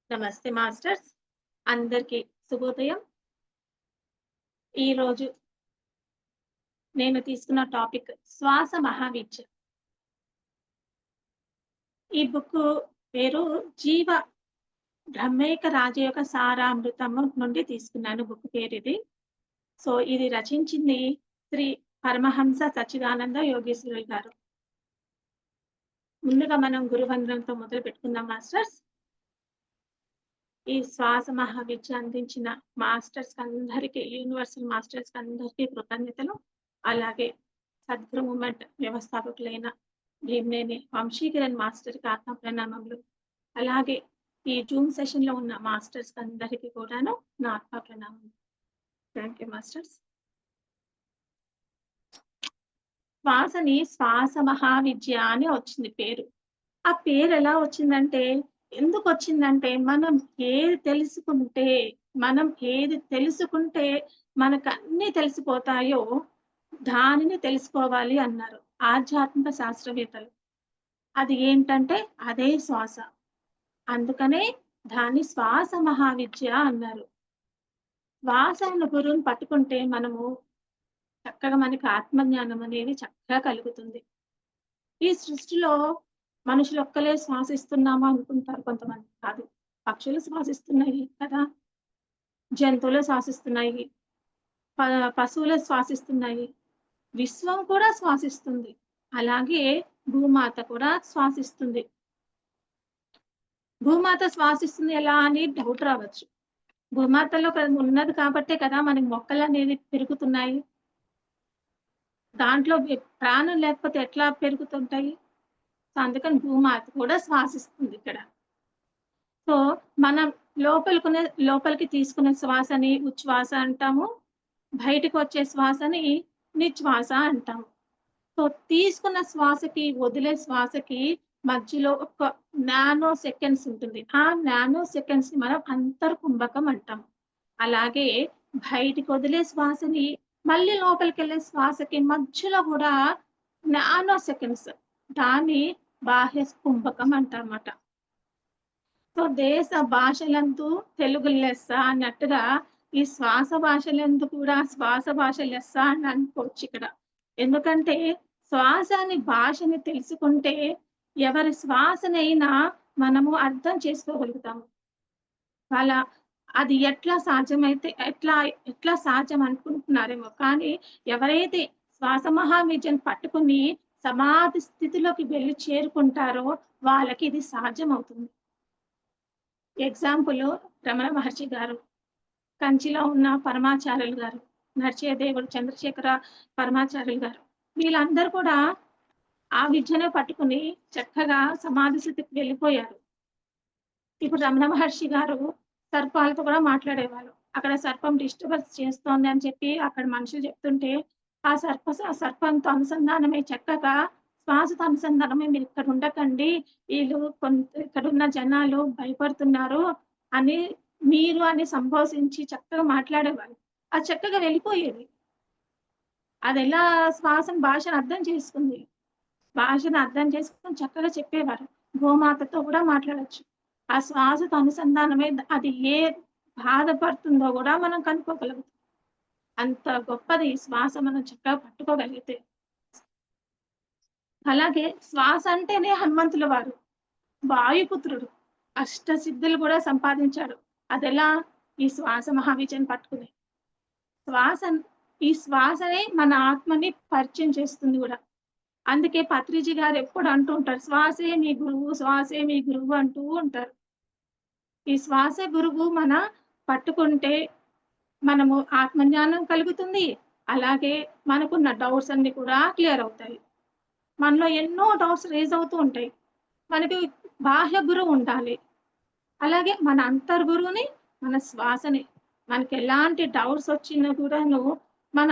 నమస్తే మాస్టర్స్. అందరికీ శుభోదయం. ఈరోజు నేను తీసుకున్న టాపిక్ శ్వాస మహావిద్య. ఈ బుక్కు పేరు జీవ బ్రహ్మైక రాజయోగ సారామృతము నుండి తీసుకున్నాను బుక్ పేరిది. సో, ఇది రచించింది శ్రీ పరమహంస సచ్చిదానంద యోగేశ్వరులు గారు. ముందుగా మనం గురువందనంతో మొదలు పెట్టుకుందాం మాస్టర్స్. ఈ శ్వాస మహావిద్య అందించిన మాస్టర్స్ అందరికీ, యూనివర్సల్ మాస్టర్స్ అందరికీ కృతజ్ఞతలు. అలాగే సద్గురు మూవ్‌మెంట్ వ్యవస్థాపకులైన భీమనేని వంశీకిరణ్ మాస్టర్‌కి ఆత్మ ప్రణామములు. అలాగే ఈ జూమ్ సెషన్‌లో ఉన్న మాస్టర్స్ అందరికీ కూడాను నా ఆత్మ ప్రణామములు. Thank you masters. శ్వాసని శ్వాస మహావిద్య అని వచ్చింది పేరు. ఆ పేరు ఎలా వచ్చిందంటే, ఎందుకొచ్చిందంటే మనం ఏది తెలుసుకుంటే మనకన్నీ తెలిసిపోతాయో దానిని తెలుసుకోవాలి అన్నారు ఆధ్యాత్మిక శాస్త్రవేత్తలు. అది ఏంటంటే అదే శ్వాస. అందుకనే దాన్ని శ్వాస మహావిద్య అన్నారు. శ్వాస అన్న గురువుని పట్టుకుంటే మనము చక్కగా మనకి ఆత్మజ్ఞానం అనేది చక్కగా కలుగుతుంది. ఈ సృష్టిలో మనుషులు ఒక్కలే శ్వాసిస్తున్నామా అనుకుంటారు కొంతమంది. కాదు. పక్షులు శ్వాసిస్తున్నాయి కదా! జంతువులు శ్వాసిస్తున్నాయి. పశువులు శ్వాసిస్తున్నాయి. విశ్వం కూడా శ్వాసిస్తుంది. అలాగే భూమాత కూడా శ్వాసిస్తుంది. భూమాత శ్వాసిస్తుంది ఎలా అని డౌట్ రావచ్చు. భూమాతలో ఉన్నది కాబట్టే కదా మనకి మొక్కలనేవి పెరుగుతున్నాయి. దాంట్లో ప్రాణం లేకపోతే ఎట్లా పెరుగుతుంటాయి? సో, అందుకని భూమాత కూడా శ్వాసిస్తుంది ఇక్కడ. సో, మనం లోపలికి తీసుకునే శ్వాసని ఉచ్ఛ్వాస అంటాము. బయటకు వచ్చే శ్వాసని నిశ్వాస అంటాము. సో, తీసుకున్న శ్వాసకి, వదిలే శ్వాసకి మధ్యలో ఒక నానో సెకండ్స్ ఉంటుంది. ఆ నానో సెకండ్స్‌ని మనం అంతర్కుంభకం అంటాం. అలాగే బయటికి వదిలే శ్వాసని, మళ్ళీ లోపలికెళ్ళే శ్వాసకి మధ్యలో కూడా నానో సెకండ్స్, దాన్ని బాహ్య కుంభకం అంటారన్నమాట. సో, దేశ భాషలందు తెలుగు లెస్స అన్నట్టుగా ఈ శ్వాస భాషలందు కూడా శ్వాస భాష లెస్స అని అనుకోవచ్చు ఇక్కడ. ఎందుకంటే శ్వాసని భాషని తెలుసుకుంటే ఎవరి శ్వాసనైనా మనము అర్థం చేసుకోగలుగుతాము. అది ఎట్లా సాధ్యం అనుకుంటున్నారేమో. కానీ ఎవరైతే శ్వాస మహావిద్యను పట్టుకుని సమాధి స్థితిలోకి వెళ్లి చేరుకుంటారో వాళ్ళకి ఇది సాధ్యమవుతుంది. ఎగ్జాంపుల్ రమణ మహర్షి గారు, కంచిలో ఉన్న పరమాచార్యులు గారు, నరసింహదేవుడు చంద్రశేఖర పరమాచార్యులు గారు, వీళ్ళందరూ కూడా ఆ విద్యనే పట్టుకుని చక్కగా సమాధి స్థితికి వెళ్ళిపోయారు. ఇప్పుడు రమణ మహర్షి గారు సర్పాలతో కూడా మాట్లాడేవాళ్ళు. అక్కడ సర్పం డిస్టర్బెన్స్ చేస్తోంది అని చెప్పి అక్కడ మనుషులు చెప్తుంటే, ఆ సర్పంతో అనుసంధానమై చక్కగా శ్వాసతో అనుసంధానమై మీరు ఇక్కడ ఉండకండి. ఇక్కడున్న జనాలు భయపడుతున్నారు అని సంభాషించి చక్కగా మాట్లాడేవాళ్ళు. అది చక్కగా వెళ్ళిపోయేది. అదెలా భాషను అర్థం చేసుకుంది. భాషను అర్థం చేసుకొని చక్కగా చెప్పేవారు. గోమాతతో కూడా మాట్లాడొచ్చు. ఆ శ్వాసతో అనుసంధానమై అది ఏ బాధపడుతుందో కూడా మనం కనుక్కోగలుగుతాం. అంత గొప్పది శ్వాస మనం చక్కగా పట్టుకోగలిగితే. అలాగే శ్వాస అంటేనే హనుమంతుల వారు. వాయుపుత్రుడు. అష్టసిద్ధులు కూడా సంపాదించాడు. అదెలా? ఈ శ్వాస మహావిద్యను పట్టుకుని. ఈ శ్వాసనే మన ఆత్మని పరిచయం చేస్తుంది కూడా. అందుకే పత్రిజీ గారు ఎప్పుడు అంటూ ఉంటారు, శ్వాసే మీ గురువు, శ్వాసే మీ గురువు అంటూ ఉంటారు. ఈ శ్వాస గురువు పట్టుకుంటే మనము ఆత్మజ్ఞానం కలుగుతుంది. అలాగే మనకున్న డౌట్స్ అన్ని కూడా క్లియర్ అవుతాయి. మనలో ఎన్నో డౌట్స్ రేజ్ అవుతూ ఉంటాయి. మనకి బాహ్య గురువు ఉండాలి. అలాగే మన అంతర్గురువుని, మన శ్వాసని, మనకి ఎలాంటి డౌట్స్ వచ్చినా కూడాను మన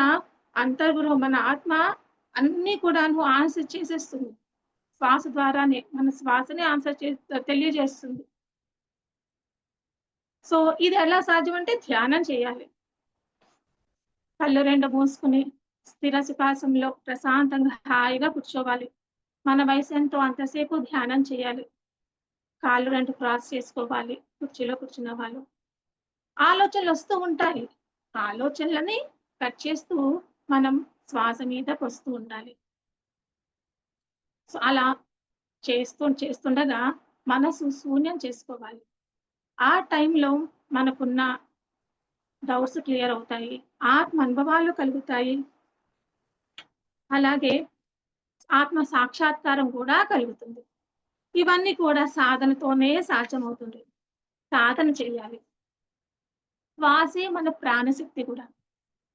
అంతర్గురువు, మన ఆత్మ అన్ని కూడాను ఆన్సర్ చేసేస్తుంది. శ్వాస ద్వారానే మన శ్వాసనే తెలియజేస్తుంది. సో, ఇది ఎలా సాధ్యం అంటే ధ్యానం చేయాలి. కళ్ళు 2 మూసుకుని స్థిర సుఖాసనంలో ప్రశాంతంగా హాయిగా కూర్చోవాలి. మన వయసు ఎంతో అంతసేపు ధ్యానం చేయాలి. కాళ్ళు 2 క్రాస్ చేసుకోవాలి. కుర్చీలో కూర్చున్న వాళ్ళు. ఆలోచనలొస్తూ ఉంటాయి. ఆలోచనలని కట్ చేస్తూ మనం శ్వాస మీదకొస్తూ ఉండాలి. సో, అలా చేస్తుండగా మనసు శూన్యం చేసుకోవాలి. ఆ టైంలో మనకున్న డౌట్స్ క్లియర్ అవుతాయి. ఆత్మ అనుభవాలు కలుగుతాయి. అలాగే ఆత్మ సాక్షాత్కారం కూడా కలుగుతుంది. ఇవన్నీ కూడా సాధనతోనే సాధ్యమవుతుంది. సాధన చేయాలి. శ్వాసే మన ప్రాణశక్తి కూడా.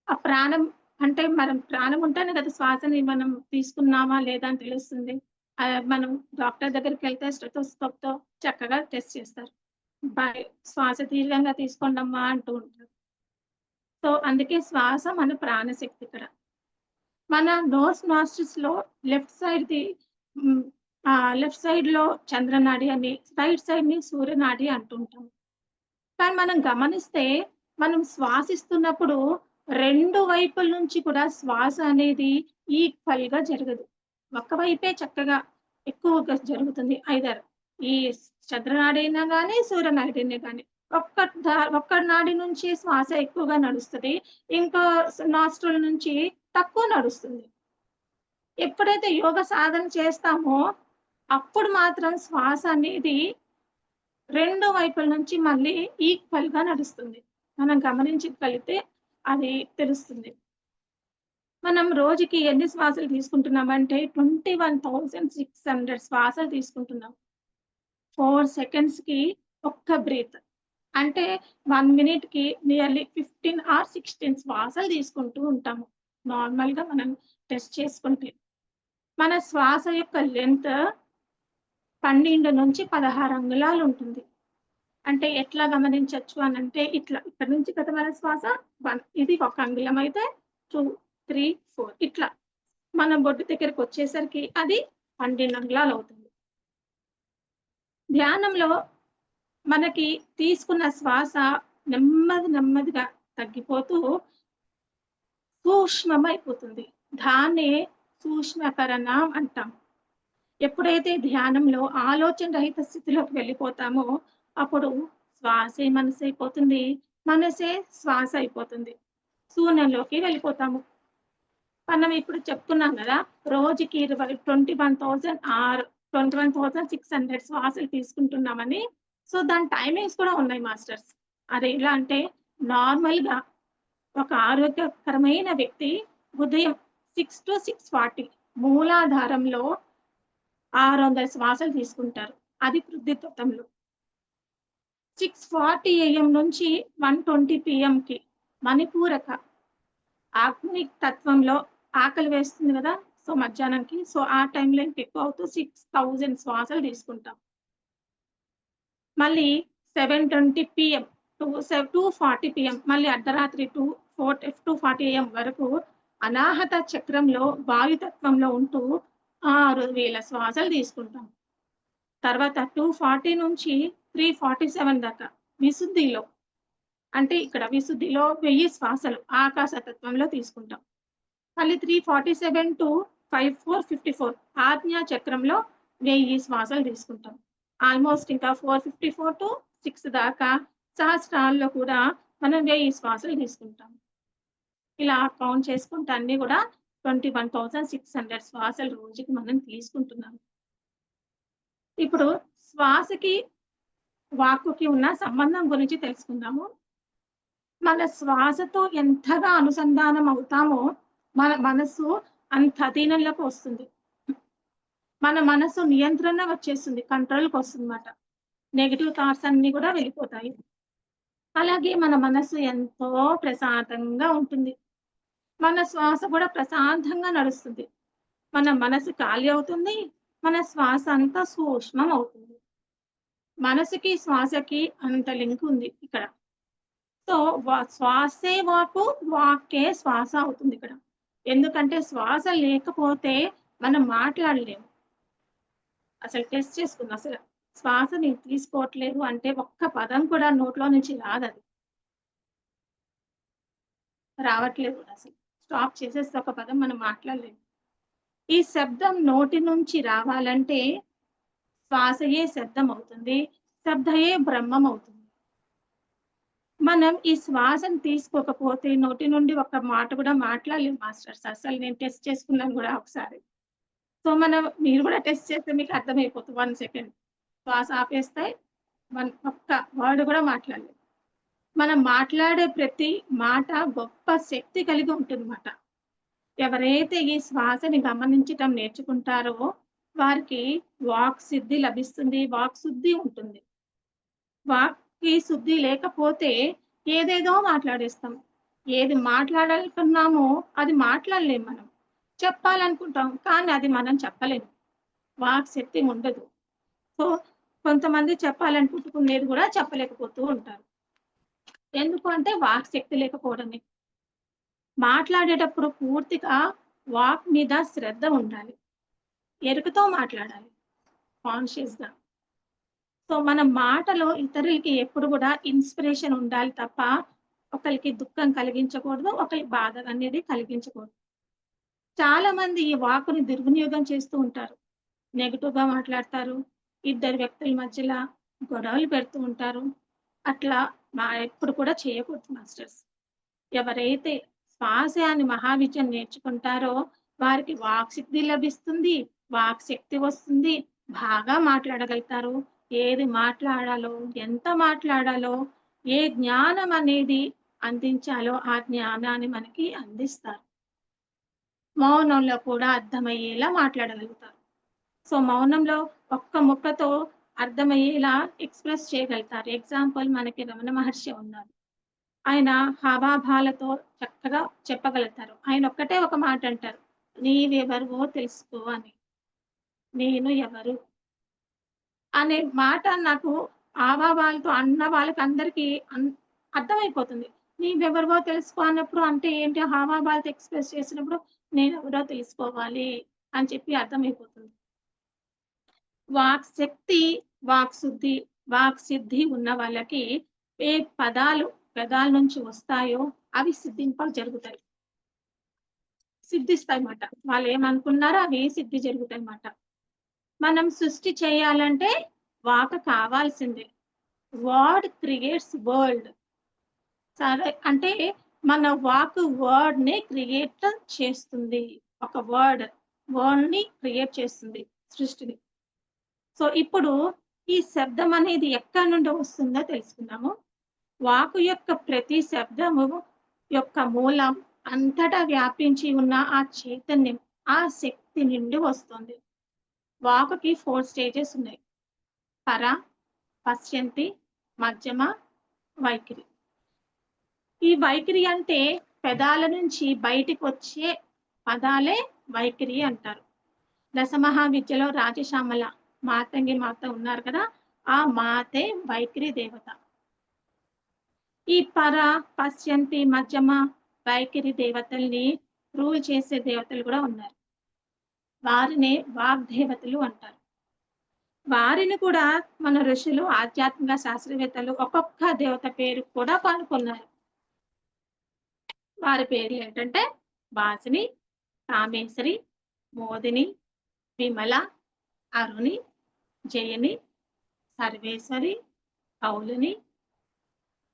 ఆ ప్రాణం అంటే మనం ప్రాణం ఉంటేనే కదా శ్వాసని మనం తీసుకున్నామా లేదా అని తెలుస్తుంది. మనం డాక్టర్ దగ్గరికెళ్తే స్టెతోస్కోప్‌తో చక్కగా టెస్ట్ చేస్తారు. శ్వాస దీర్ఘంగా తీసుకోండమ్మా అంటూ ఉంటారు. సో, అందుకే శ్వాస మన ప్రాణశక్తి ఇక్కడ. మన నాస్ట్రిల్స్‌లో లెఫ్ట్ సైడ్‌ది హ్మ్. లెఫ్ట్ సైడ్‌లో చంద్రనాడి అని, రైట్ సైడ్‌ని సూర్యనాడి అంటుంటాం. కానీ మనం గమనిస్తే మనం శ్వాసిస్తున్నప్పుడు 2 వైపుల నుంచి కూడా శ్వాస అనేది ఈక్వల్‌గా జరగదు. ఒక్కవైపే చక్కగా ఎక్కువగా జరుగుతుంది. ఐదర్ ఈ చంద్రనాడి అయినా గాని, సూర్యనాడి అయినా గాని. ఒక్క నాడి నుంచి శ్వాస ఎక్కువగా నడుస్తది. ఇంకో నాస్ట్రిల్ నుంచి తక్కువ నడుస్తుంది. ఎప్పుడైతే యోగ సాధన చేస్తామో, అప్పుడు మాత్రం శ్వాస అనేది 2 వైపుల నుంచి మళ్ళీ ఈక్వల్‌గా నడుస్తుంది. మనం గమనించగలిగితే అది తెలుస్తుంది. మనం రోజుకి ఎన్ని శ్వాసలు తీసుకుంటున్నామంటే 21,600 శ్వాసలు తీసుకుంటున్నాం. 4 సెకండ్స్‌కి ఒక్క బ్రీత్. అంటే 1 మినిట్‌కి నియర్లీ 15 ఆర్ 16 శ్వాసలు తీసుకుంటూ ఉంటాము. నార్మల్‌గా మనం టెస్ట్ చేసుకుంటే. మన శ్వాస యొక్క లెంత్ 12-16 అంగుళాలు ఉంటుంది. అంటే ఎట్లా గమనించొచ్చు అనంటే ఇట్లా ఇక్కడి నుంచి కదా మన శ్వాస 1 ఇది 1 అంగుళం అయితే 2, 3, 4 ఇట్లా. మన బొడ్డు దగ్గరకొచ్చేసరికి అది 12 అంగుళాలు అవుతుంది. ధ్యానంలో మనకి తీసుకున్న శ్వాస నెమ్మదిగా తగ్గిపోతూ సూక్ష్మమైపోతుంది. దాన్నే సూక్ష్మకరణం అంటాం. ఎప్పుడైతే ధ్యానంలో ఆలోచన రహిత స్థితిలోకి వెళ్ళిపోతామో, అప్పుడు శ్వాసే మనసైపోతుంది. మనసే శ్వాస అయిపోతుంది. శూన్యంలోకి వెళ్ళిపోతాము. మనం ఇప్పుడు చెప్పుకున్నాం గదా! రోజుకి 21,000 ఆర్ 21,600 శ్వాసలు తీసుకుంటున్నామని. సో, దాని టైమింగ్స్ కూడా ఉన్నాయి మాస్టర్స్. అది ఎలా అంటే నార్మల్‌గా ఒక ఆరోగ్యకరమైన వ్యక్తి ఉదయం 6-6:40 మూలాధారంలో 600 శ్వాసలు తీసుకుంటారు. అది వృద్ధితత్వంలో. 6:40 AM నుంచి 1:20 PMకి మణిపూరక అగ్ని తత్వంలో ఆకలి వేస్తుంది గదా! సో, మధ్యాహ్నంకి. సో, ఆ టైంలో ఇంకెక్కువ అవుతూ 6,000 శ్వాసలు తీసుకుంటాం. మళ్ళీ 7:20 PM టు 2:40 PM మళ్ళీ అర్ధరాత్రి 2:40 AM వరకు అనాహత చక్రంలో వాయుతత్వంలో ఉంటూ 6,000 శ్వాసలు తీసుకుంటాం. తర్వాత 2:40 నుంచి 3:47 దాకా విశుద్ధిలో అంటే ఇక్కడ విశుద్ధిలో 1000 శ్వాసలు ఆకాశతత్వంలో తీసుకుంటాం. మళ్ళీ 3:47-54:54 ఆజ్ఞా చక్రంలో 1000 శ్వాసలు తీసుకుంటాం. ఆల్‌మోస్ట్ ఇంకా 4:54-6 దాకా సహస్రాల్లో కూడా మనం 1000 శ్వాసలు తీసుకుంటాం. ఇలా కౌంట్ చేసుకుంటే అన్నీ గూడా 21,600 శ్వాసలు రోజుకి మనం తీసుకుంటున్నాం. ఇప్పుడు శ్వాసకి, వాక్కుకి ఉన్న సంబంధం గురించి తెలుసుకుందాము. మన శ్వాసతో ఎంతగా అనుసంధానం అవుతామో, మన మనసు అంత అధీనంలోకి వస్తుంది. మన మనసు నియంత్రణ వచ్చేస్తుంది. కంట్రోల్‌కొస్తుందన్నమాట. నెగెటివ్ థాట్స్ అన్నీ గూడా వెళ్ళిపోతాయి. అలాగే మన మనసు ఎంతో ప్రశాంతంగా ఉంటుంది. మన శ్వాస గూడా ప్రశాంతంగా నడుస్తుంది. మన మనసు ఖాళీ అవుతుంది. మన శ్వాస అంతా సూక్ష్మం అవుతుంది. మనసుకి, శ్వాసకి అంత లింక్ ఉంది ఇక్కడ. సో, శ్వాసే వాక్కు, వాక్కే శ్వాస అవుతుందిక్కడ. ఎందుకంటే శ్వాస లేకపోతే మనం మాట్లాడలేము. అసలు టెస్ట్ చేసుకుందాం. శ్వాస నేను తీసుకోవట్లేదు అంటే ఒక్క పదం కూడా నోట్లో నుంచి రాదది. రావట్లేదు కూడా అసలు. స్టాప్ చేసేస్తే ఒక పదం మనం మాట్లాడలేము. ఈ శబ్దం నోటి నుంచి రావాలంటే శ్వాసయే శబ్దం అవుతుంది. శబ్దయే బ్రహ్మం అవుతుంది. మనం ఈ శ్వాసను తీసుకోకపోతే నోటి నుండి ఒక్క మాట కూడా మాట్లాడలేము మాస్టర్స్. అసలు నేను టెస్ట్ చేసుకున్నాను గూడా ఒకసారి. మీరు గూడా టెస్ట్ చేస్తే మీకు అర్థమైపోతుంది. 1 సెకండ్ శ్వాస ఆపేస్తే ఒక్క వర్డ్ గూడా మాట్లాడలేము. మనం మాట్లాడే ప్రతి మాట గొప్ప శక్తి కలిగి ఉంటుందన్నమాట. ఎవరైతే ఈ శ్వాసని గమనించటం నేర్చుకుంటారో వారికి వాక్ సిద్ధి లభిస్తుంది. వాక్ శుద్ధి ఉంటుంది. వాక్‌కి శుద్ధి లేకపోతే ఏదేదో మాట్లాడేస్తాం. ఏది మాట్లాడాలనుకున్నామో అది మాట్లాడలేం మనం. చెప్పాలనుకుంటాం. కానీ అది మనం చెప్పలేము. వాక్ శక్తి ఉండదు. సో, కొంతమంది చెప్పాలనుకుంటుకునేది గూడా చెప్పలేకపోతూ ఉంటారు. ఎందుకు అంటే వాక్ శక్తి లేకపోవడమే. మాట్లాడేటప్పుడు పూర్తిగా వాక్ మీద శ్రద్ధ ఉండాలి. ఎరుకతో మాట్లాడాలి కాన్షియస్‌గా. సో, మన మాటలో ఇతరులకి ఎప్పుడు గూడా ఇన్‌స్పిరేషన్ ఉండాలి తప్ప, ఒకళ్ళకి దుఃఖం కలిగించకూడదు. ఒకళ్ళకి బాధ అనేది కలిగించకూడదు. చాలా మంది ఈ వాక్కుని దుర్వినియోగం చేస్తూ ఉంటారు. నెగెటివ్‌గా మాట్లాడతారు. ఇద్దరు వ్యక్తుల మధ్యల గొడవలు పెడుతూ ఉంటారు. అట్లా ఎప్పుడు కూడా చేయకూడదు మాస్టర్స్. ఎవరైతే శ్వాస అని మహావిద్యను నేర్చుకుంటారో వారికి వాక్‌సిద్ధి లభిస్తుంది. వాక్ శక్తి వస్తుంది. బాగా మాట్లాడగలుగుతారు. ఏది మాట్లాడాలో, ఎంత మాట్లాడాలో, ఏ జ్ఞానం అనేది అందించాలో ఆ జ్ఞానాన్ని మనకి అందిస్తారు. మౌనంలో కూడా అర్థమయ్యేలా మాట్లాడగలుగుతారు. సో, మౌనంలో ఒక్క ముక్కతో అర్థమయ్యేలా ఎక్స్‌ప్రెస్ చేయగలుగుతారు. ఎగ్జాంపుల్ మనకి రమణ మహర్షి ఉన్నారు. ఆయన హావాభావాలతో చక్కగా చెప్పగలుగుతారు. ఆయన ఒక్కటే ఒక మాట అంటారు. "నీవెవరివో తెలుసుకో" అని. నేను ఎవరు అనే మాట నాకు హావాభావాలతో అన్న వాళ్ళకందరికీ అర్థమైపోతుంది. నీవెవరివో తెలుసుకో అన్నప్పుడు అంటే ఏంటి హావాభావాలతో ఎక్స్‌ప్రెస్ చేసినప్పుడు నేనెవరో తెలుసుకోవాలి అని చెప్పి అర్థమైపోతుంది. వాక్ శక్తి, వాక్ శుద్ధి, వాక్ సిద్ధి ఉన్న వాళ్ళకి ఏ పదాలు పెదాల నుంచి వస్తాయో అవి జరుగుతాయి. సిద్ధిస్తాయన్నమాట. వాళ్ళేమనుకున్నారో అవి సిద్ధి జరుగుతాయన్నమాట. మనం సృష్టి చేయాలంటే వాక్ కావాల్సిందే. Word creates world. సరే అంటే మన వాక్ వర్డ్‌ని క్రియేట్ చేస్తుంది. ఒక వర్డ్‌ని క్రియేట్ చేస్తుంది సృష్టిని. సో, ఇప్పుడు ఈ శబ్దం అనేది ఎక్కడి నుండి వస్తుందో తెలుసుకుందాము. వాకు యొక్క ప్రతి శబ్దము యొక్క మూలం అంతటా వ్యాపించి ఉన్న ఆ చైతన్యం, ఆ శక్తి నుండి వస్తుంది. వాకుకి 4 స్టేజెస్ ఉన్నాయి. పర, పశ్యంతి, మధ్యమ, వైఖరి. ఈ వైఖరి అంటే పెదాల నుంచి బయటికి వచ్చే పదాలే వైఖరి అంటారు. దశమహావిద్యలో రాజశ్యామల మాతంగి మాత ఉన్నారు కదా! ఆ మాతే వైఖరి దేవత. ఈ పర, పశ్యంతి, మధ్యమ, వైఖరి దేవతల్ని రూల్ చేసే దేవతలు కూడా ఉన్నారు. వారినే వాగ్దేవతలు అంటారు. వారిని కూడా మన ఋషులు, ఆధ్యాత్మిక శాస్త్రవేత్తలు ఒక్కొక్క దేవత పేరు కూడా కనుక్కున్నారు. వారి పేర్లు ఏంటంటే వాసిని, కామేశ్వరి, మోదిని, విమల, అరుణి, జయని, సర్వేశ్వరి, కౌలుని,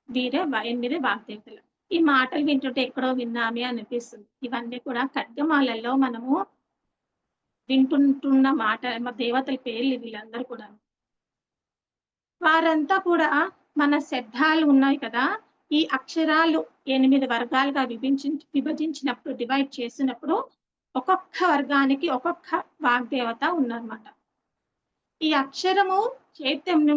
వీరే 8 వాగ్దేవతలు. ఈ మాటలు వింటుంటే ఎక్కడో విన్నామే అనిపిస్తుంది. ఇవన్నీ కూడా ఖడ్గమాలలో మనము వింటుంటున్న దేవతల పేర్లు వీళ్ళందరూ కూడా. వారంతా కూడా మన శబ్దాలు ఉన్నాయి కదా! ఈ అక్షరాలు 8 వర్గాలుగా విభజించినప్పుడు డివైడ్ చేసినప్పుడు ఒక్కొక్క వర్గానికి ఒక్కొక్క వాగ్దేవత ఉన్నారన్నమాట. ఈ అక్షరము చైతన్యం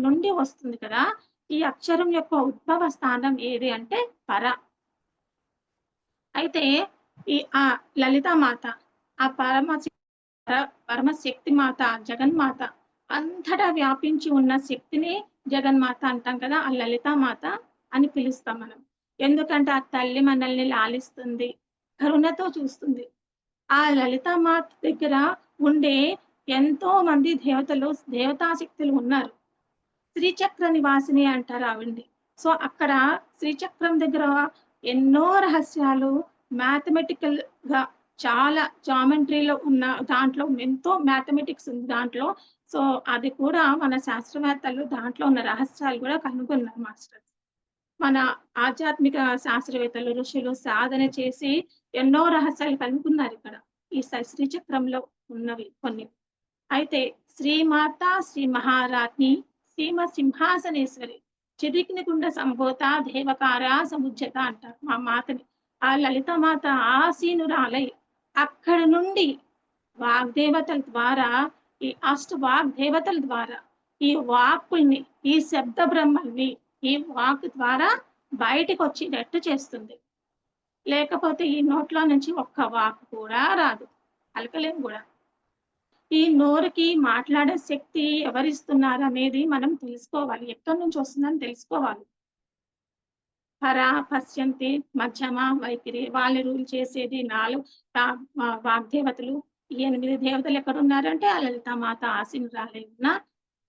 నుండి వస్తుంది కదా! ఈ అక్షరం యొక్క ఉద్భవ స్థానం ఏది అంటే పర. అయితే లలితామాత, ఆ పరమశక్తి మాత, జగన్మాత అంతటా వ్యాపించి ఉన్న శక్తిని జగన్మాత అంటాం కదా! ఆ లలితామాత అని పిలుస్తాం మనం. ఎందుకంటే ఆ తల్లి మనల్ని లాలిస్తుంది, కరుణతో చూస్తుంది. ఆ లలితామాత దగ్గర ఉండే ఎంతో మంది దేవతా శక్తులు ఉన్నారు. శ్రీచక్ర నివాసిని అంటారు ఆవిడ్ని. సో, అక్కడ శ్రీచక్రం దగ్గర ఎన్నో రహస్యాలు మ్యాథమెటికల్‌గా చాలా జామెట్రీలో ఉన్న దాంట్లో ఎంతో మ్యాథమెటిక్స్ ఉంది దాంట్లో. సో, అది కూడా మన శాస్త్రవేత్తలు దాంట్లో ఉన్న రహస్యాలు గూడా కనుగొన్నారు మాస్టర్. మన ఆధ్యాత్మిక శాస్త్రవేత్తలు, ఋషులు సాధన చేసి ఎన్నో రహస్యాలు కనుక్కున్నారిక్కడ. ఈ శ్రీ చక్రంలో ఉన్నవి కొన్ని. అయితే శ్రీమాత, శ్రీ మహారాజ్ఞి, శ్రీమ సింహాసనేశ్వరి, చిదికినికుండ సంభూత దేవకార సముజ్జత అంటారు మా మాతని. ఆ లలితామాత ఆసీనురాలై అక్కడి నుండి వాగ్దేవతల ద్వారా ఈ వాగ్దేవతల ద్వారా ఈ వాక్కుల్ని, ఈ శబ్ద బ్రహ్మల్ని ఈ వాక్ ద్వారా బయటికొచ్చేటట్టు చేస్తుంది. లేకపోతే ఈ నోట్లో నుంచి ఒక్క వాక్ కూడా రాదు. పలకలేం గూడా. ఈ నోరుకి మాట్లాడే శక్తి ఎవరిస్తున్నారనేది మనం తెలుసుకోవాలి. ఎక్కడి నుంచి వస్తుందని తెలుసుకోవాలి. పర, పశ్యంతి, మధ్యమ, వైఖరి వాళ్ళు రూల్ చేసేది 4 వాగ్దేవతలు. ఈ 8 దేవతలు ఎక్కడున్నారంటే ఆ లలితామాత ఆసీనురాలై ఉన్న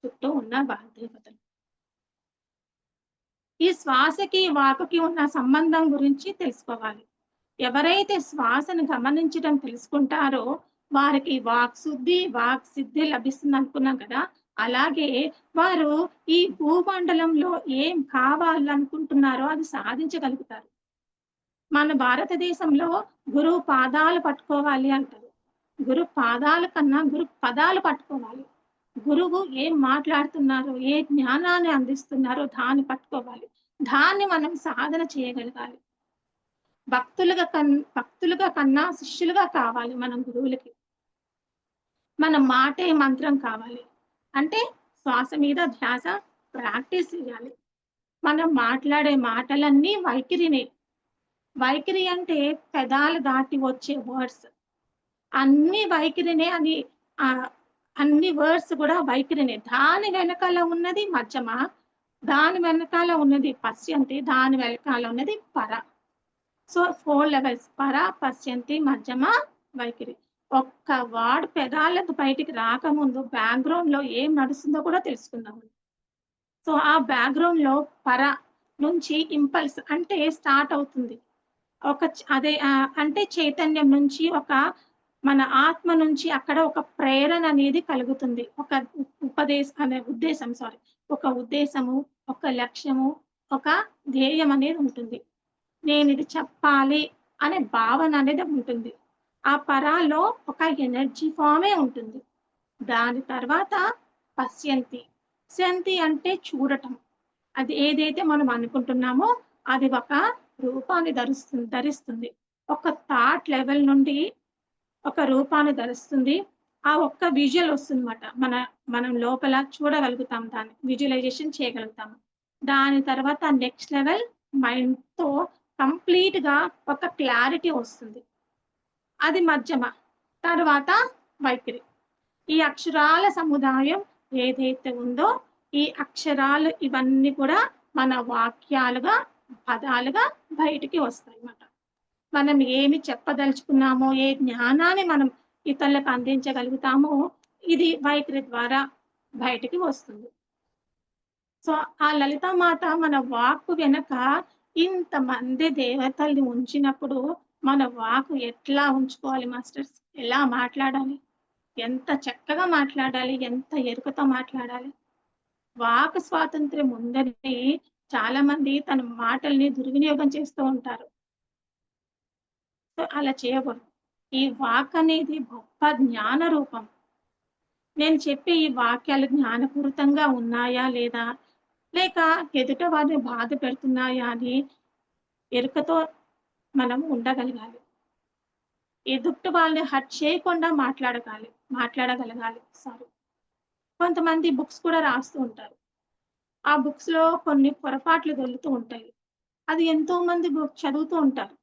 చుట్టూ ఉన్న వాగ్దేవతలు. ఈ శ్వాసకి, వాకుకి ఉన్న సంబంధం గురించి తెలుసుకోవాలి. ఎవరైతే శ్వాసను గమనించడం తెలుసుకుంటారో వారికి వాక్శుద్ధి, వాక్సిద్ధి లభిస్తుంది అనుకున్నాం కదా! అలాగే వారు ఈ భూమండలంలో ఏం కావాలనుకుంటున్నారో అది సాధించగలుగుతారు. మన భారతదేశంలో గురువు పాదాలు పట్టుకోవాలి అంటారు. గురు పాదాల కన్నా గురు పదాలు పట్టుకోవాలి. గురువు ఏం మాట్లాడుతున్నారో, ఏ జ్ఞానాన్ని అందిస్తున్నారో దాన్ని పట్టుకోవాలి. దాన్ని మనం సాధన చేయగలగాలి. భక్తులుగా కన్నా శిష్యులుగా కావాలి మనం గురువులకి. మన మాటే మంత్రం కావాలి. అంటే శ్వాస మీద ధ్యాస ప్రాక్టీస్ చేయాలి. మనం మాట్లాడే మాటలన్నీ వైఖరినే. వైఖరి అంటే పెదాలు దాటి వచ్చే వర్డ్స్. అన్ని వైఖరినే అని అన్ని వర్డ్స్ కూడా వైఖరినే. దాని వెనకాల ఉన్నది మధ్యమ, దాని వెనకాల ఉన్నది పశ్యంతి, దాని వెనకాల ఉన్నది పర. సో 4 లెవెల్స్ పర, పశ్యంతి, మధ్యమ, వైఖరి. ఒక్క వర్డ్ పెదాలకు బయటికి రాకముందు బ్యాక్‌గ్రౌండ్‌లో ఏం నడుస్తుందో కూడా తెలుసుకుందాం. సో ఆ బ్యాక్‌గ్రౌండ్‌లో పర నుంచి ఇంపల్స్ అంటే స్టార్ట్ అవుతుంది. అదే అంటే చైతన్యం నుంచి మన ఆత్మ నుంచి అక్కడ ఒక ప్రేరణ అనేది కలుగుతుంది. ఒక ఉద్దేశం ఒక ఉద్దేశము, ఒక లక్ష్యము, ఒక ధ్యేయం అనేది ఉంటుంది. నేనిది చెప్పాలి అనే భావన అనేది ఉంటుంది. ఆ పరాలో ఒక ఎనర్జీ ఫార్మే ఉంటుంది. దాని తర్వాత పశ్యంతి. పశ్యంతి అంటే చూడటం. అది ఏదైతే మనం అనుకుంటున్నామో అది ఒక రూపాన్ని ధరిస్తుంది. ఒక థాట్ లెవెల్ నుండి ఒక రూపాన్ని ధరిస్తుంది. ఆ ఒక్క విజువల్ వస్తుందన్నమాట. మనం లోపల చూడగలుగుతాం దాన్ని. విజువలైజేషన్ చేయగలుగుతాము. దాని తర్వాత నెక్స్ట్ లెవెల్ మైండ్‌తో కంప్లీట్‌గా ఒక క్లారిటీ వస్తుంది. అది మధ్యమ. తర్వాత వైఖరి. ఈ అక్షరాల సముదాయం ఏదైతే ఉందో ఈ అక్షరాలు ఇవన్నీ కూడా మన వాక్యాలుగా, పదాలుగా బయటికి వస్తాయన్నమాట. మనం ఏమి చెప్పదలుచుకున్నామో, ఏ జ్ఞానాన్ని మనం ఇతరులకు అందించగలుగుతామో ఇది వైఖరి ద్వారా బయటికి వస్తుంది. సో ఆ లలితామాత మన వాక్కు వెనక ఇంతమంది దేవతల్ని ఉంచినప్పుడు మన వాక్కు ఎట్లా ఉంచుకోవాలి మాస్టర్స్? ఎలా మాట్లాడాలి? ఎంత చక్కగా మాట్లాడాలి? ఎంత ఎరుకతో మాట్లాడాలి? వాక్ స్వాతంత్ర్యం ఉందని చాలా మంది తన మాటల్ని దుర్వినియోగం చేస్తూ ఉంటారు. సో అలా చేయకూడదు. ఈ వాక్ అనేది గొప్ప జ్ఞాన రూపం. నేను చెప్పే ఈ వాక్యాలు జ్ఞానపూరితంగా ఉన్నాయా లేదా? లేక ఎదుట వారిని బాధ పెడుతున్నాయా అని ఎరుకతో మనం ఉండగలగాలి. ఎదుటి వాళ్ళని హర్ట్ చేయకుండా మాట్లాడగలగాలి. కొంతమంది బుక్స్ కూడా రాస్తూ ఉంటారు. ఆ బుక్స్‌లో కొన్ని పొరపాట్లు దొర్లుతూ ఉంటాయి. అది ఎంతో మంది చదువుతూ ఉంటారు.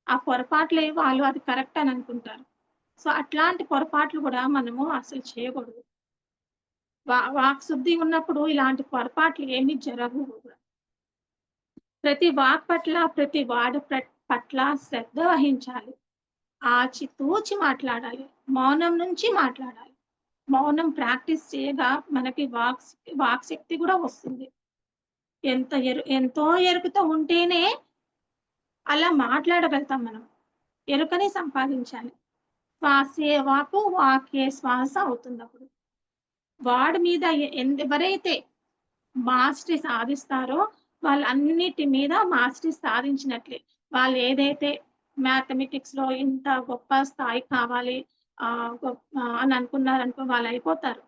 ఆ పొరపాట్లే వాళ్ళు అది కరెక్ట్ అని అనుకుంటారు. సో అట్లాంటి పొరపాట్లు కూడా మనము అసలు చేయకూడదు. వాక్ శుద్ధి ఉన్నప్పుడు ఇలాంటి పొరపాట్లు ఏమీ జరగవు. ప్రతి వాక్ పట్ల, ప్రతి పట్ల శ్రద్ధ వహించాలి. ఆచితూచి మాట్లాడాలి. మౌనం నుంచి మాట్లాడాలి. మౌనం ప్రాక్టీస్ చేయగా మనకి వాక్ శక్తి కూడా వస్తుంది. ఎంతో ఎరుకతో ఉంటేనే అలా మాట్లాడగలుగుతాం మనం. ఎరుకని సంపాదించాలి. శ్వాసే వాకు, వాకే శ్వాస అవుతుందప్పుడు. వాడి మీద ఎవరైతే మాస్టరీ సాధిస్తారో వాళ్ళన్నిటి మీద మాస్టరీ సాధించినట్లే. వాళ్ళు ఏదైతే మ్యాథమెటిక్స్‌లో ఇంత గొప్ప స్థాయి కావాలి అని అనుకున్నారనుకో వాళ్ళయిపోతారు.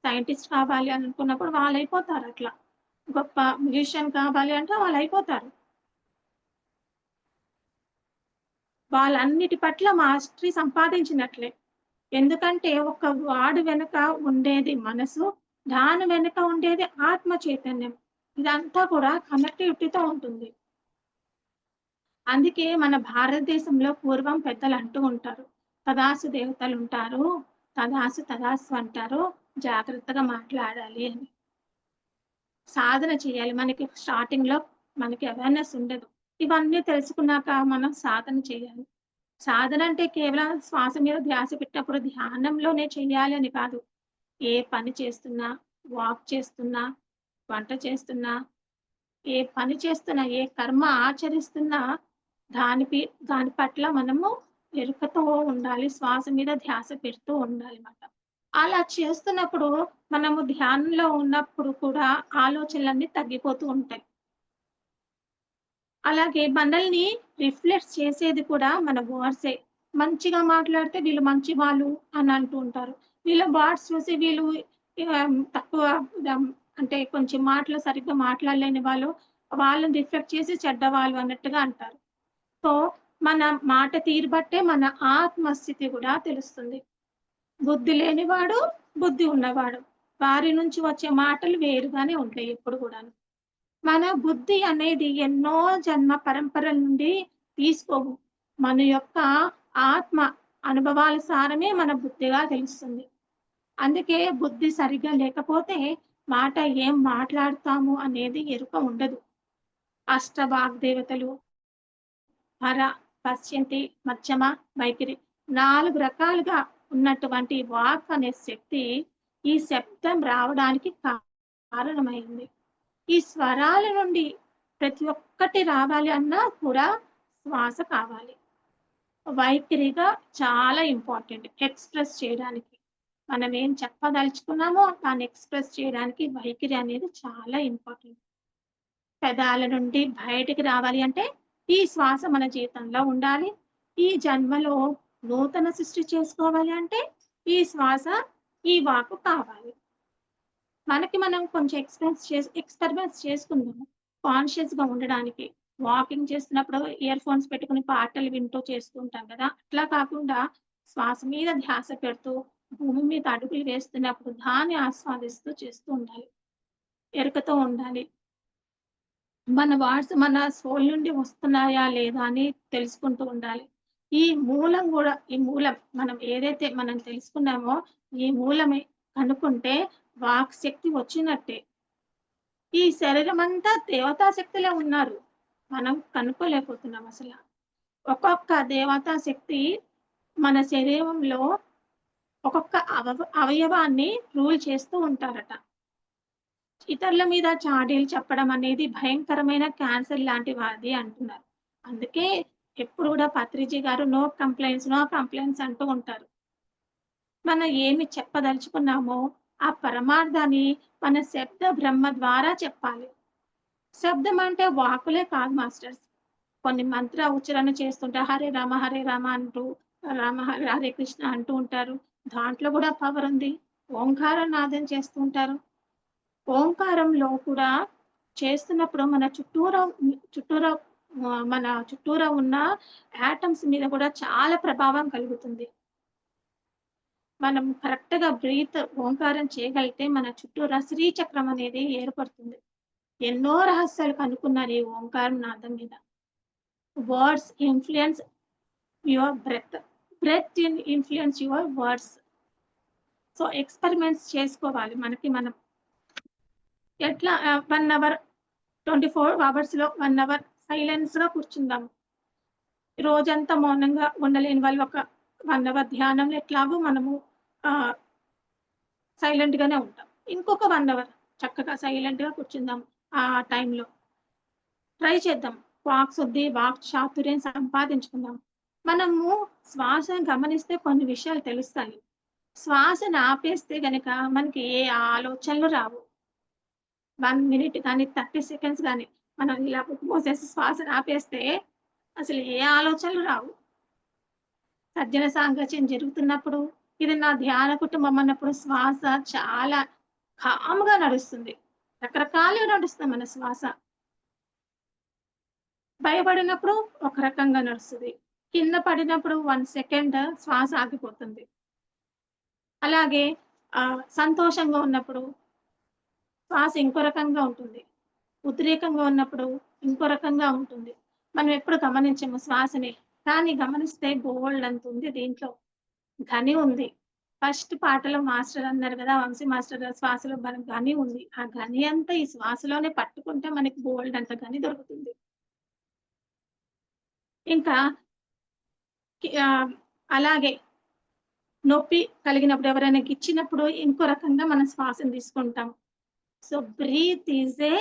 సైంటిస్ట్ కావాలి అని అనుకున్నప్పుడు వాళ్ళయిపోతారట్లా. గొప్ప మ్యూజిషియన్ కావాలి అంటే వాళ్ళయిపోతారు. వాళ్ళన్నిటి పట్ల మాస్టరీ సంపాదించినట్లే. ఎందుకంటే ఒక వాడు వెనక ఉండేది మనసు, దాని వెనక ఉండేది ఆత్మ చైతన్యం. ఇదంతా కూడా కనెక్టివిటీతో ఉంటుంది. అందుకే మన భారతదేశంలో పూర్వం పెద్దలు అంటూ ఉంటారు. తదాసు దేవతలుంటారు. తదాసు తదాస్తు అంటారు. జాగ్రత్తగా మాట్లాడాలి అని. సాధన చేయాలి. మనకి స్టార్టింగ్‌లో మనకి అవేర్‌నెస్ ఉండదు. ఇవన్నీ తెలుసుకున్నాక మనం సాధన చేయాలి. సాధన అంటే కేవలం శ్వాస మీద ధ్యాస పెట్టినప్పుడు ధ్యానంలోనే చేయాలి అని కాదు. ఏ పని చేస్తున్నా, వాక్ చేస్తున్నా, వంట చేస్తున్నా, ఏ పని చేస్తున్నా, ఏ కర్మ ఆచరిస్తున్నా దాని పట్ల మనము ఎరుకతో ఉండాలి. శ్వాస మీద ధ్యాస పెడుతూ ఉండాలిమాట. అలా చేస్తున్నప్పుడు మనము ధ్యానంలో ఉన్నప్పుడు కూడా ఆలోచనలన్నీ తగ్గిపోతూ ఉంటాయి. అలాగే మనల్ని రిఫ్లెక్ట్ చేసేది కూడా మన వర్డ్సే. మంచిగా మాట్లాడితే వీళ్ళు మంచి వాళ్ళు అని అంటూ ఉంటారు. వీళ్ళ వర్డ్స్ చూసి వీళ్ళు తక్కువ అంటే కొంచెం మాటలు సరిగ్గా మాట్లాడలేని వాళ్ళు, వాళ్ళని రిఫ్లెక్ట్ చేసి చెడ్డవాళ్ళు అన్నట్టుగా అంటారు. సో, మన మాట తీరు బట్టే మన ఆత్మస్థితి కూడా తెలుస్తుంది. బుద్ధి లేనివాడు, బుద్ధి ఉన్నవాడు. వారి నుంచి వచ్చే మాటలు వేరుగానే ఉంటాయి ఎప్పుడు గూడాను. మన బుద్ధి అనేది ఎన్నో జన్మ పరంపరల నుండి తీసుకోవు. మన యొక్క ఆత్మ అనుభవాల సారమే మన బుద్ధిగా తెలుస్తుంది. అందుకే బుద్ధి సరిగ్గా లేకపోతే మాట ఏం మాట్లాడతాము అనేది ఎరుక ఉండదు. అష్ట వాగ్దేవతలు పర, పశ్యంతి, మధ్యమ, వైఖరి 4 రకాలుగా ఉన్నటువంటి వాక్ అనే శక్తి ఈ శబ్దం రావడానికి కారణమైంది. ఈ స్వరాల నుండి ప్రతి ఒక్కటి రావాలి అన్నా కూడా శ్వాస కావాలి. వైఖరిగా చాలా ఇంపార్టెంట్ ఎక్స్‌ప్రెస్ చేయడానికి. మనం ఏం చెప్పదలుచుకున్నామో దాన్ని ఎక్స్‌ప్రెస్ చేయడానికి వైఖరి అనేది చాలా ఇంపార్టెంట్. పెదాల నుండి బయటికి రావాలి అంటే ఈ శ్వాస మన జీవితంలో ఉండాలి. ఈ జన్మలో నూతన సృష్టి చేసుకోవాలి అంటే ఈ శ్వాస, ఈ వాక్ కావాలి. మనకి మనం కొంచెం ఎక్స్‌పెరిమెంట్స్ చేసుకుందాము. కాన్షియస్‌గా ఉండడానికి. వాకింగ్ చేస్తున్నప్పుడు ఇయర్ ఫోన్స్ పెట్టుకొని పాటలు వింటూ చేస్తూ ఉంటాం కదా! అట్లా కాకుండా శ్వాస మీద ధ్యాస పెడుతూ, భూమి మీద అడుగులు వేస్తున్నప్పుడు దాన్ని ఆస్వాదిస్తూ చేస్తూ ఉండాలి. ఎరుకతో ఉండాలి. మన వర్డ్స్ మన సోల్ నుండి వస్తున్నాయా లేదా అని తెలుసుకుంటూ ఉండాలి. ఈ మూలం మనం ఏదైతే మనం తెలుసుకున్నామో ఈ మూలమే కనుక్కుంటే వాక్ శక్తి వచ్చినట్టే. ఈ శరీరమంతా దేవతా శక్తులే ఉన్నారు. మనం కనుక్కోలేకపోతున్నాం అసల. ఒక్కొక్క దేవతా శక్తి మన శరీరంలో ఒక్కొక్క అవయవాన్ని రూల్ చేస్తూ ఉంటారట. ఇతరుల మీద చాడీలు చెప్పడం అనేది భయంకరమైన క్యాన్సర్ లాంటి వ్యాధి అంటున్నారు. అందుకే ఎప్పుడు కూడా పత్రిజీ గారు నో కంప్లెయింట్స్, నో కంప్లెయింట్స్ అంటూ ఉంటారు. మనం ఏమి చెప్పదలుచుకున్నామో ఆ పరమార్థాన్ని మన శబ్ద బ్రహ్మ ద్వారా చెప్పాలి. శబ్దం అంటే వాక్కులే కాదు మాస్టర్స్. కొన్ని మంత్ర ఉచ్చారణ చేస్తుంటే హరే రామ అంటూ హరే కృష్ణ అంటూ ఉంటారు. దాంట్లో కూడా పవర్ ఉంది. ఓంకార నాదం చేస్తూ ఉంటారు. ఓంకారంలో కూడా చేస్తున్నప్పుడు మన చుట్టూరా ఉన్న యాటమ్స్ మీద కూడా చాలా ప్రభావం కలుగుతుంది. మనం కరెక్ట్‌గా ఓంకారం చేయగలిగితే మన చుట్టూరా శ్రీచక్రం అనేది ఏర్పడుతుంది. ఎన్నో రహస్యాలు కనుక్కున్నారు ఈ ఓంకారం నాదం మీద. Words influence your breath. Breath influence your words. So, experiments చేసుకోవాలి మనకి మనం. ఎట్లా 1 అవర్ 24 అవర్స్‌లో 1 అవర్ సైలెన్స్‌గా కూర్చుందాము. రోజంతా మౌనంగా ఉండలేని వాళ్ళు ఒక 1 అవర్ ధ్యానంలో ఎట్లాగో మనము ఆహ్, సైలెంట్‌గానే ఉంటాం. ఇంకొక 1 అవర్ చక్కగా సైలెంట్‌గా కూర్చుందాం ఆ టైంలో. ట్రై చేద్దాం. వాక్ చాతుర్యం సంపాదించుకుందాం. మనము శ్వాసను గమనిస్తే కొన్ని విషయాలు తెలుస్తాయి. శ్వాసను ఆపేస్తే గనక మనకి ఏ ఆలోచనలు రావు. 1 మినిట్ గాని, 30 సెకండ్స్ గాని మనం ఇలా మూసేసి శ్వాసను ఆపేస్తే అసలు ఏ ఆలోచనలు రావు. సజ్జన సాంగత్యం జరుగుతున్నప్పుడు, ఇది నా ధ్యాన కుటుంబం అన్నప్పుడు శ్వాస చాలా కామ్‌గా నడుస్తుంది. రకరకాలుగా నడుస్తుంది మన శ్వాస. భయపడినప్పుడు ఒక రకంగా నడుస్తది. కింద పడినప్పుడు 1 సెకండ్ శ్వాస ఆగిపోతుంది. అలాగే సంతోషంగా ఉన్నప్పుడు శ్వాస ఇంకో రకంగా ఉంటుంది. ఉద్రేకంగా ఉన్నప్పుడు ఇంకో రకంగా ఉంటుంది. మనం ఎప్పుడు గమనించము శ్వాసని. కానీ గమనిస్తే బోలెడంతుంది దీంట్లో. గని ఉంది. ఫస్ట్ పాటలో మాస్టర్ అన్నారు గదా! వంశీ మాస్టర్ గారు శ్వాసలో మనకు గని ఉంది. ఆ గని అంతా ఈ శ్వాసలోనే పట్టుకుంటే మనకి బోలెడంత గని దొరుకుతుంది. ఇంకా అలాగే నొప్పి కలిగినప్పుడు ఎవరైనా గిచ్చినప్పుడు ఇంకో రకంగా మనం శ్వాసను తీసుకుంటాం. So breath is a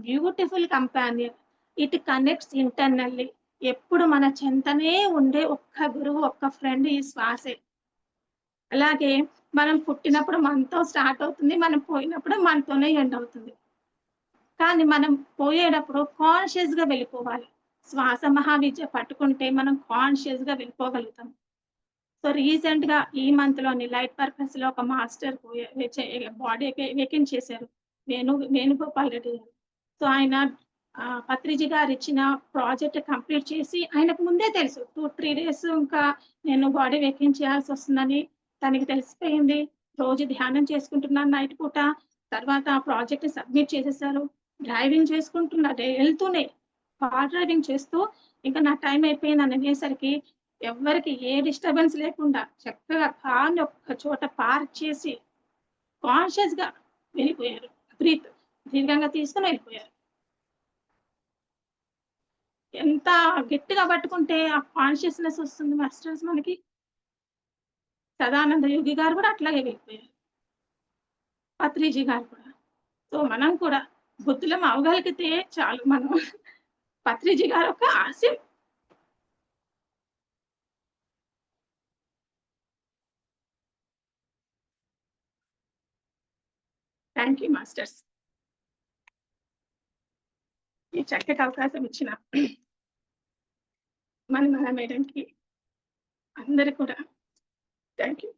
beautiful companion. It connects internally. ఎప్పుడు మన చెంతనే ఉండే ఒక్క గురువు, ఒక్క ఫ్రెండ్ ఈ శ్వాసే. అలాగే మనం పుట్టినప్పుడు మనతో స్టార్ట్ అవుతుంది. మనం పోయినప్పుడు మనతోనే ఎండ్ అవుతుంది. కానీ మనం పోయేటప్పుడు కాన్షియస్‌గా వెళ్ళిపోవాలి. శ్వాస మహావిద్య పట్టుకుంటే మనం కాన్షియస్‌గా వెళ్ళిపోగలుగుతాం. సో రీసెంట్‌గా ఈ మంత్‌లోని లైట్ పర్పస్‌లో ఒక మాస్టర్ బాడీ వేకెంట్ చేశారు. వేణుగోపాల్ రెడ్డి గారు. సో ఆయన పత్రిజీ గారిచ్చిన ప్రాజెక్ట్ కంప్లీట్ చేసి ఆయనకు ముందే తెలుసు. 2, 3 డేస్ ఇంకా నేను బాడీ వేకెంట్ చేయాల్సొస్తుందని తనకి తెలిసిపోయింది. రోజు ధ్యానం చేసుకుంటున్నాను నైట్ పూట. తర్వాత ఆ ప్రాజెక్ట్ సబ్మిట్ చేసేసారు. డ్రైవింగ్ చేసుకుంటున్నా ఎళ్తూనే కార్ డ్రైవింగ్ చేస్తూ ఇంకా నా టైం అయిపోయిందని అనేసరికి ఎవ్వరికి ఏ డిస్టర్బెన్స్ లేకుండా చక్కగా కార్‌ని ఒక్క చోట పార్క్ చేసి కాన్షియస్‌గా వెళ్ళిపోయారు. దీర్ఘంగా తీసుకొని వెళ్ళిపోయారు. ఎంత గట్టిగా పట్టుకుంటే ఆ కాన్షియస్‌నెస్ వస్తుంది మాస్టర్స్ మనకి. సదానంద యోగి గారు కూడా అట్లాగే వెళ్ళిపోయారు. పత్రిజీ గారు కూడా. సో మనం కూడా బుద్ధులం అవ్వగలిగితే చాలు మనం. పత్రిజీ గారు ఒక ఆశయం. Thank you masters. ఈ చక్కటి అవకాశం ఇచ్చిన మణిమాల మేడంకి అందరికి కూడా థాంక్ యూ.